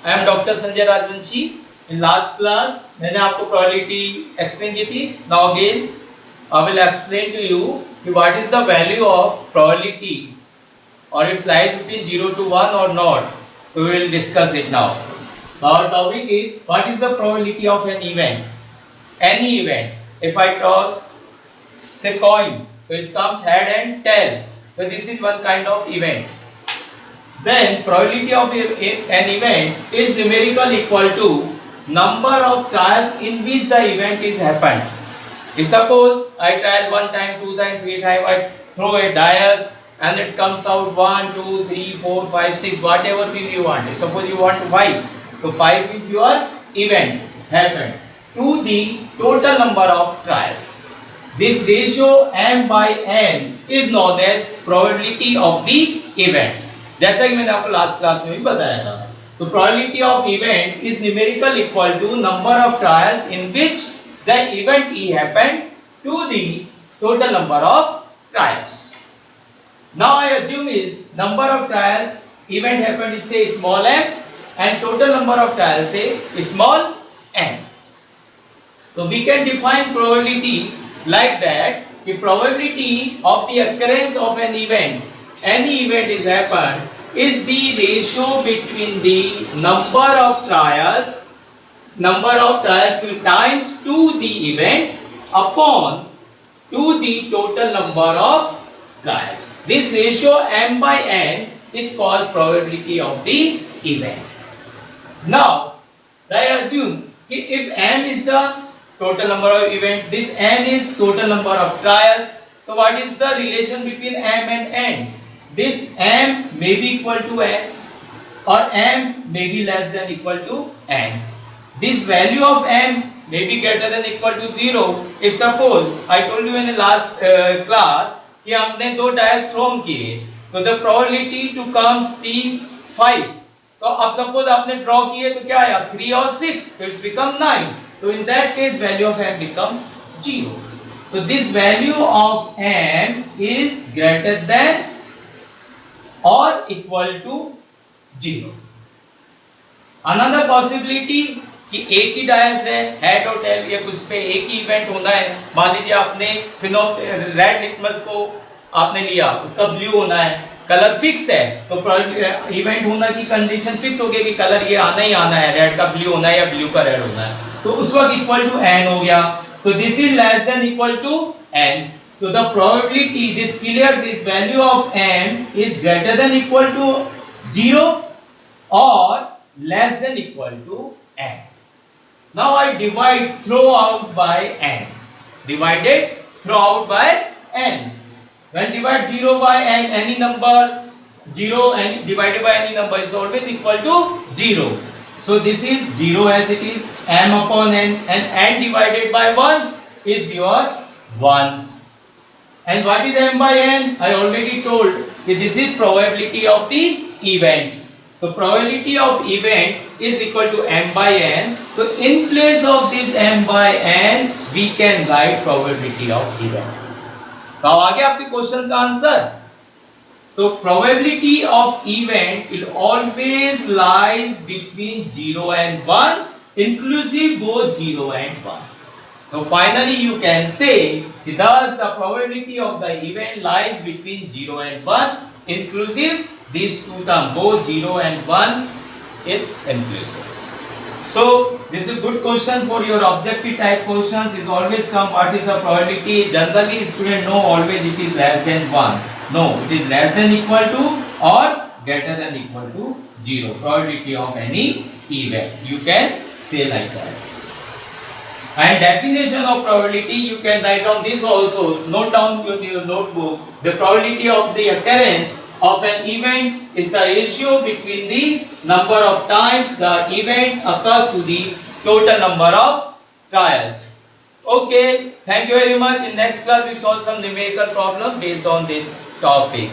I am doctor Sanjay Rajvanshi. In last class मैंने आपको probability explain की थी। Now again I will explain to you कि what is the value of probability और it's lies between 0 to 1 or not. We will discuss it now. Our topic is what is the probability of an event? Any event. If I toss say coin, so it comes head and tail. So this is one kind of event. Then probability of an event is numerical equal to number of trials in which the event is happened. If suppose I trial 1 time, 2 time, 3 time, I throw a dice and it comes out 1, 2, 3, 4, 5, 6, whatever view you want. If suppose you want 5, so 5 is your event happened to the total number of trials. This ratio m by n is known as probability of the event. जैसा कि मैंने आपको last class में भी बताया था, तो probability of event is numerical equal to number of trials in which the event E happened to the total number of trials. Now I assume is number of trials event happened is से small m and total number of trials से small n. तो we can define probability like that कि probability of the occurrence of an event, any event is happened is the ratio between the number of trials times to the event upon to the total number of trials. This ratio m by n is called probability of the event. Now I assume if m is the total number of event, this n is total number of trials, so what is the relation between m and n? This m may be equal to n or m may be less than equal to n. This value of m may be greater than equal to 0. If suppose I told you in the last class कि हमने दो DISE throw किए, तो the probability to comes the 5. तो अब suppose आपने draw किए तो क्या आया 3 और 6, so it's become 9. So in that case value of m become 0. So this value of m is greater than or equal to 0. Another possibility कि एक ही डायस है, हेड और टेल, या कुछ पे एक ही इवेंट होना है. मान लीजिए आपने रेड लिटमस को आपने लिया, उसका ब्लू होना है, कलर फिक्स है, तो इवेंट होना की कंडीशन फिक्स हो गई कि कलर ये आना ही आना है, रेड का ब्लू होना है या ब्लू का रेड होना है, तो उस वक्त इक्वल टू n हो गया. तो this is less than equal to n. So the probability, this value of m is greater than equal to 0 or less than equal to n. Now I divide throughout by n. Divided throughout by n. When divide 0 by n, any number 0 and divided by any number is always equal to 0. So this is 0 as it is, m upon n, and n divided by 1 is your 1. And what is m by n? I already told that this is probability of the event. So probability of event is equal to m by n. So in place of this m by n, we can write probability of event. तो अब आगे आपके question का answer. तो probability of event will always lies between 0 and 1, inclusive both 0 and 1. So finally you can say thus the probability of the event lies between 0 and 1, inclusive these two terms, both 0 and 1 is inclusive. So this is a good question for your objective type questions. Is always come what is the probability. Generally student know always it is less than 1. No, it is less than equal to or greater than equal to 0. Probability of any event. You can say like that. And definition of probability you can write down this also. Note down in your notebook. The probability of the occurrence of an event is the ratio between the number of times the event occurs to the total number of trials. Okay, thank you very much. In next class we solve some numerical problem based on this topic.